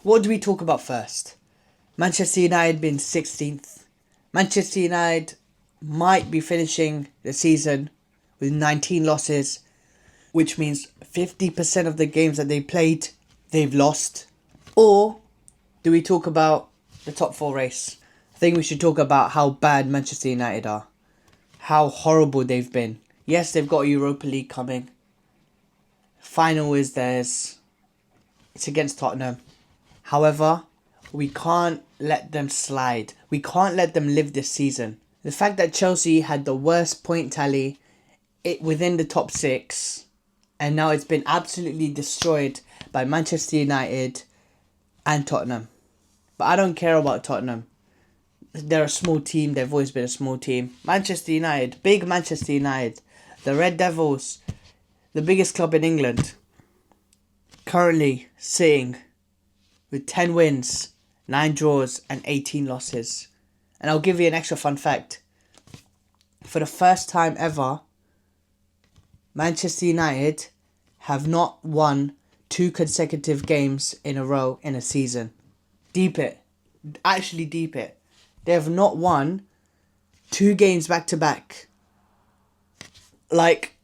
What do we talk about first? Manchester United being 16th. Manchester United might be finishing the season with 19 losses, which means 50% of the games that they played, they've lost. Or do we talk about the top 4 race? I think we should talk about how bad Manchester United are. How horrible they've been. Yes, they've got a Europa League coming. Final is theirs. It's against Tottenham. However, we can't let them slide. We can't let them live this season. The fact that Chelsea had the worst point tally within the top 6, and now it's been absolutely destroyed by Manchester United and Tottenham. But I don't care about Tottenham. They're a small team. They've always been a small team. Manchester United, big Manchester United, the Red Devils, the biggest club in England, currently sitting with 10 wins, 9 draws and 18 losses. And I'll give you an extra fun fact. For the first time ever, Manchester United have not won 2 consecutive games in a row in a season. Deep it. Actually deep it. They have not won 2 games back to back. Like,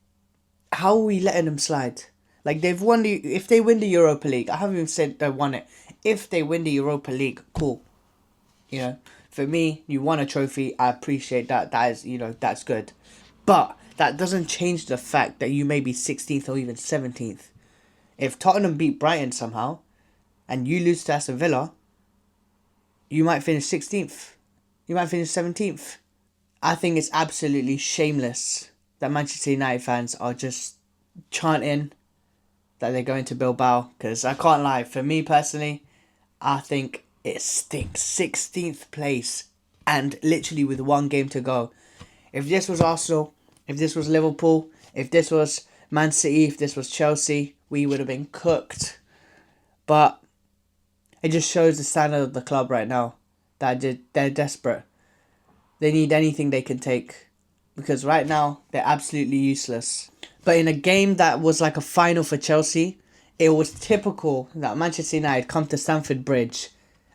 how are we letting them slide? Like, they've won if they win the Europa League, I haven't even said they won it. If they win the Europa League, cool. You know, for me, you won a trophy. I appreciate that. That is, that's good. But that doesn't change the fact that you may be 16th or even 17th. If Tottenham beat Brighton somehow, and you lose to Aston Villa, you might finish 16th. You might finish 17th. I think it's absolutely shameless that Manchester United fans are just chanting that they're going to Bilbao. Because I can't lie, for me personally, I think it stinks. 16th place and literally with 1 game to go. If this was Arsenal, if this was Liverpool, if this was Man City, if this was Chelsea, we would have been cooked. But it just shows the standard of the club right now. That they're desperate. They need anything they can take. Because right now, they're absolutely useless. But in a game that was like a final for Chelsea, it was typical that Manchester United come to Stamford Bridge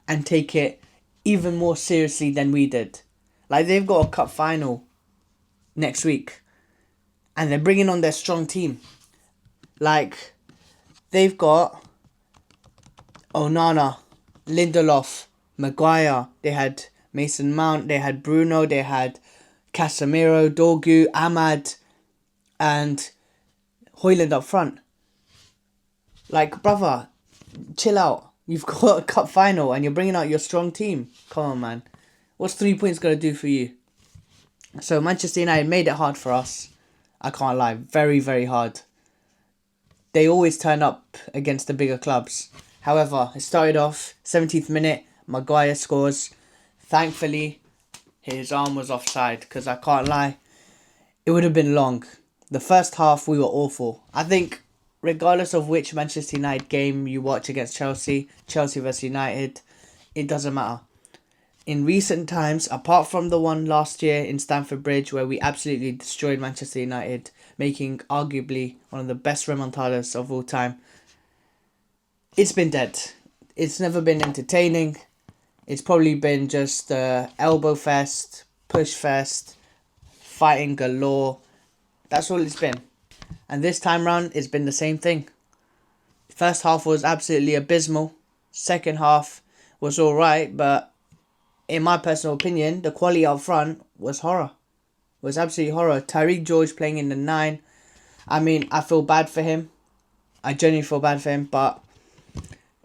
and take it even more seriously than we did. Like, they've got a cup final next week. And they're bringing on their strong team. Like, they've got Onana, Lindelof, Maguire. They had Mason Mount. They had Bruno. They had Casemiro, Dorgu, Ahmad, and Højlund up front. Like, brother, chill out. You've got a cup final and you're bringing out your strong team. Come on, man. What's 3 points going to do for you? So Manchester United made it hard for us. I can't lie. Very, very hard. They always turn up against the bigger clubs. However, it started off 17th minute. Maguire scores. Thankfully, his arm was offside. Because I can't lie, it would have been long. The first half, we were awful. I think regardless of which Manchester United game you watch against Chelsea, Chelsea versus United, it doesn't matter. In recent times, apart from the one last year in Stamford Bridge where we absolutely destroyed Manchester United, making arguably one of the best remontadas of all time, it's been dead. It's never been entertaining. It's probably been just elbow fest, push fest, fighting galore. That's all it's been. And this time round, it's been the same thing. First half was absolutely abysmal. Second half was alright, but in my personal opinion, the quality up front was horror. It was absolutely horror. Tyreek George playing in the 9. I mean, I feel bad for him. I genuinely feel bad for him, but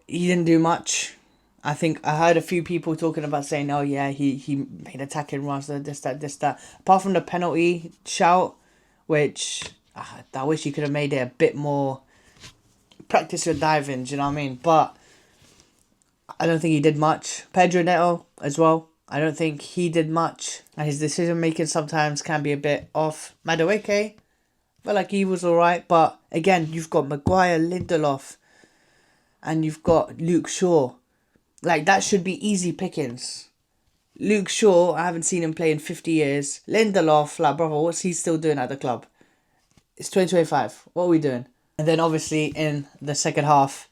he didn't do much. I think I heard a few people talking about saying, oh yeah, he made attacking runs, this, that. Apart from the penalty shout, which I wish he could have made it a bit more, practice your diving, do you know what I mean? But I don't think he did much. Pedro Neto as well. I don't think he did much. And his decision making sometimes can be a bit off. Madueke, felt like he was alright. But again, you've got Maguire, Lindelof, and you've got Luke Shaw. Like, that should be easy pickings. Luke Shaw, I haven't seen him play in 50 years. Lindelof, like, brother, what's he still doing at the club? It's 2025. What are we doing? And then obviously in the second half,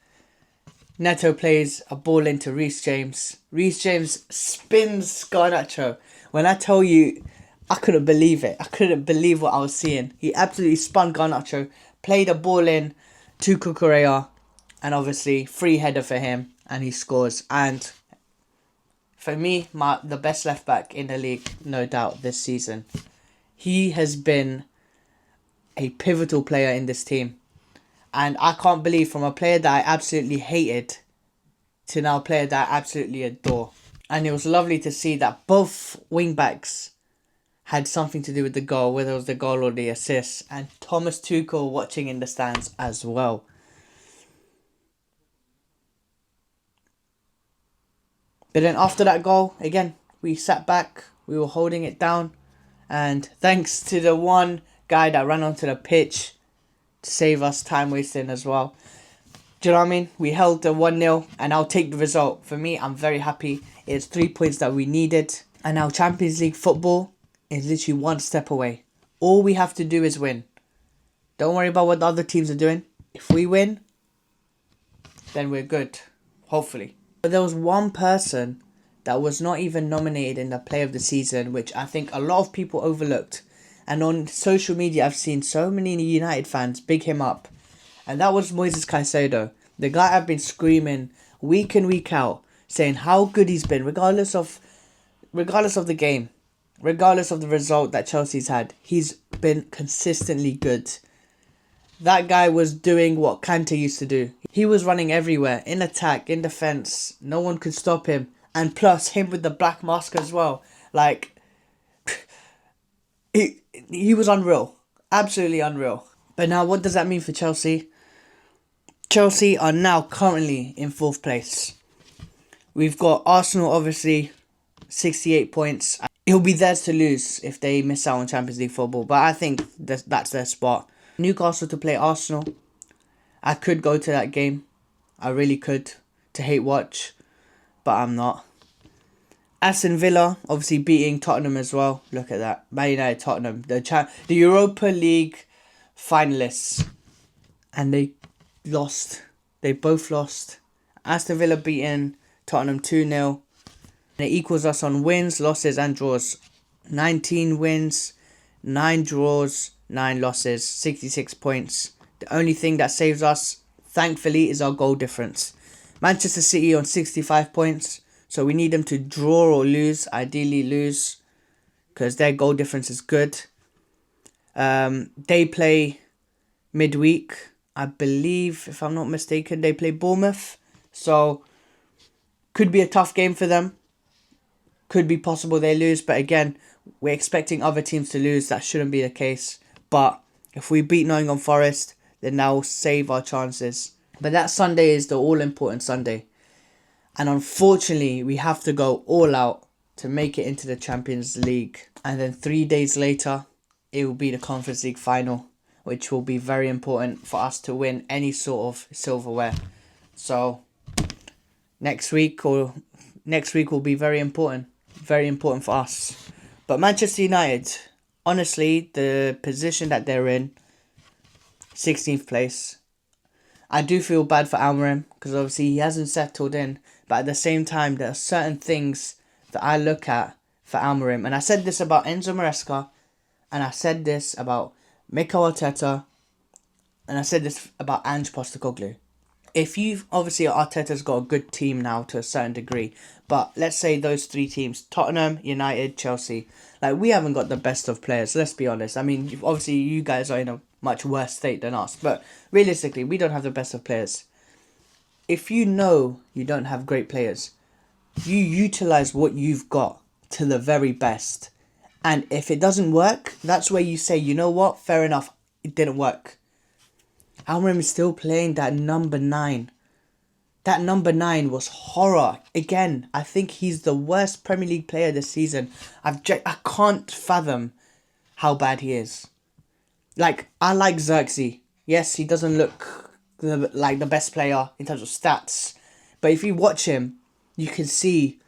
Neto plays a ball into Reece James. Reece James spins Garnacho. When I tell you, I couldn't believe it. I couldn't believe what I was seeing. He absolutely spun Garnacho, played a ball in to Cucurella, and obviously free header for him, and he scores. And for me, the best left back in the league, no doubt, this season. He has been a pivotal player in this team. And I can't believe, from a player that I absolutely hated to now a player that I absolutely adore. And it was lovely to see that both wing backs had something to do with the goal, whether it was the goal or the assist. And Thomas Tuchel watching in the stands as well. But then after that goal, again, we sat back, we were holding it down. And thanks to the one guy that ran onto the pitch to save us time wasting as well. Do you know what I mean? We held the 1-0 and I'll take the result. For me, I'm very happy. It's 3 points that we needed. And now Champions League football is literally one step away. All we have to do is win. Don't worry about what the other teams are doing. If we win, then we're good. Hopefully. But there was one person that was not even nominated in the Player of the Season, which I think a lot of people overlooked. And on social media, I've seen so many United fans big him up. And that was Moises Caicedo. The guy I've been screaming week in, week out, saying how good he's been, regardless of the game, regardless of the result that Chelsea's had. He's been consistently good. That guy was doing what Kante used to do. He was running everywhere, in attack, in defence. No one could stop him. And plus, him with the black mask as well. Like, he was unreal. Absolutely unreal. But now, what does that mean for Chelsea? Chelsea are now currently in 4th place. We've got Arsenal, obviously, 68 points. It'll be theirs to lose if they miss out on Champions League football. But I think that's their spot. Newcastle to play Arsenal. I could go to that game. I really could. To hate watch. But I'm not. Aston Villa, obviously beating Tottenham as well. Look at that. Man United, Tottenham. The Europa League finalists. And they lost. They both lost. Aston Villa beating Tottenham 2-0. And it equals us on wins, losses and draws. 19 wins, 9 draws, 9 losses, 66 points. The only thing that saves us, thankfully, is our goal difference. Manchester City on 65 points. So we need them to draw or lose. Ideally lose. Because their goal difference is good. They play midweek. I believe, if I'm not mistaken, they play Bournemouth. So, could be a tough game for them. Could be possible they lose. But again, we're expecting other teams to lose. That shouldn't be the case. But if we beat Nottingham Forest, then that will save our chances. But that Sunday is the all-important Sunday. And unfortunately, we have to go all out to make it into the Champions League. And then 3 days later, it will be the Conference League final, which will be very important for us to win any sort of silverware. So, next week will be very important for us. But Manchester United, honestly, the position that they're in, 16th place. I do feel bad for Amorim because obviously he hasn't settled in. But at the same time, there are certain things that I look at for Amorim. And I said this about Enzo Maresca. And I said this about Mikel Arteta. And I said this about Ange Postecoglou. If you've, obviously Arteta's got a good team now to a certain degree. But let's say those 3 teams, Tottenham, United, Chelsea. Like, we haven't got the best of players, let's be honest. I mean, obviously you guys are in a much worse state than us. But realistically, we don't have the best of players. If you know you don't have great players, you utilise what you've got to the very best. And if it doesn't work, that's where you say, you know what, fair enough, it didn't work. Amorim is still playing that number 9. That number 9 was horror. Again, I think he's the worst Premier League player this season. I can't fathom how bad he is. Like, I like Xerxes. Yes, he doesn't look like the best player in terms of stats. But if you watch him, you can see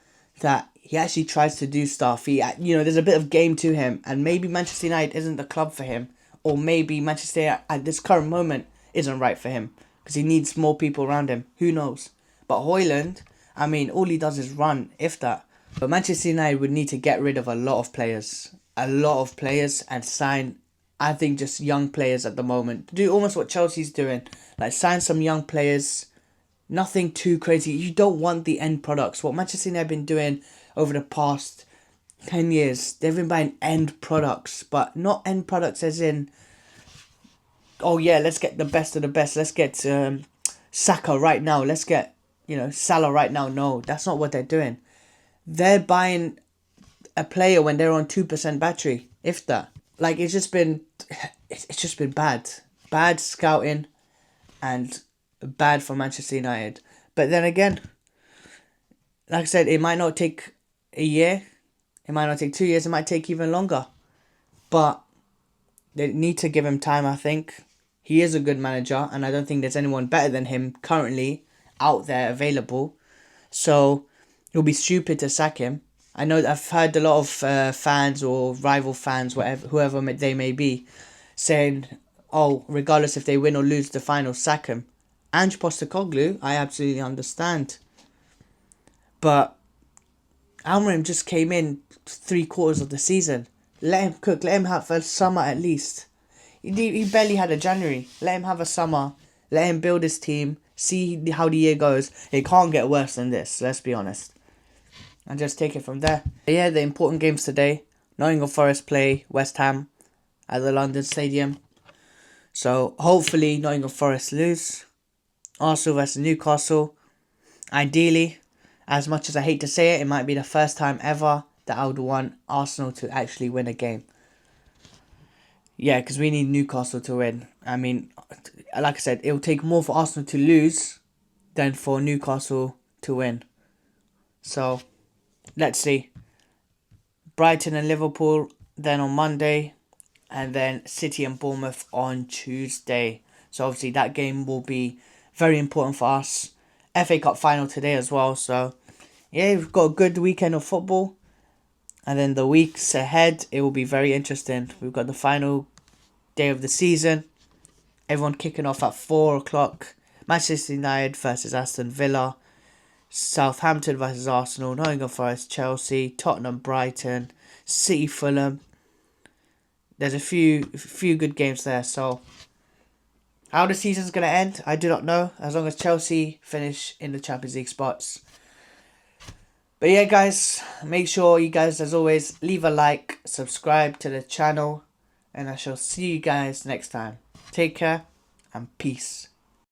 that he actually tries to do stuff. There's a bit of game to him. And maybe Manchester United isn't the club for him. Or maybe Manchester United at this current moment isn't right for him. Because he needs more people around him. Who knows? But Højlund, I mean, all he does is run, if that. But Manchester United would need to get rid of a lot of players. A lot of players and sign, I think, just young players at the moment. Do almost what Chelsea's doing. Like, sign some young players. Nothing too crazy. You don't want the end products. What Manchester United have been doing over the past 10 years, they've been buying end products. But not end products as in, oh yeah, let's get the best of the best. Let's get Saka right now. Let's get, Salah right now. No, that's not what they're doing. They're buying a player when they're on 2% battery, if that. Like, it's just been bad scouting, and bad for Manchester United. But then again, like I said, it might not take a year, it might not take 2 years, it might take even longer. But they need to give him time, I think. He is a good manager, and I don't think there's anyone better than him currently out there available. So it would be stupid to sack him. I know I've heard a lot of fans or rival fans, whoever they may be, saying, oh, regardless if they win or lose the final, sack him. Ange Postecoglou, I absolutely understand. But Almiron just came in 3/4 of the season. Let him cook. Let him have a summer at least. He barely had a January. Let him have a summer. Let him build his team. See how the year goes. It can't get worse than this, let's be honest. And just take it from there. But yeah, the important games today. Nottingham Forest play West Ham at the London Stadium. So hopefully Nottingham Forest lose. Arsenal versus Newcastle. Ideally, as much as I hate to say it, it might be the first time ever that I would want Arsenal to actually win a game. Yeah, because we need Newcastle to win. I mean, like I said, it will take more for Arsenal to lose than for Newcastle to win. So, let's see. Brighton and Liverpool then on Monday, and then City and Bournemouth on Tuesday. So obviously that game will be very important for us. FA Cup final today as well. So yeah, we've got a good weekend of football. And then the weeks ahead, it will be very interesting. We've got the final day of the season. Everyone kicking off at 4 o'clock. Manchester United versus Aston Villa. Southampton versus Arsenal. Nottingham Forest, Chelsea. Tottenham, Brighton. City, Fulham. There's a few good games there. So how the season's going to end, I do not know. As long as Chelsea finish in the Champions League spots. But yeah, guys, make sure you guys, as always, leave a like, subscribe to the channel, and I shall see you guys next time. Take care, and peace.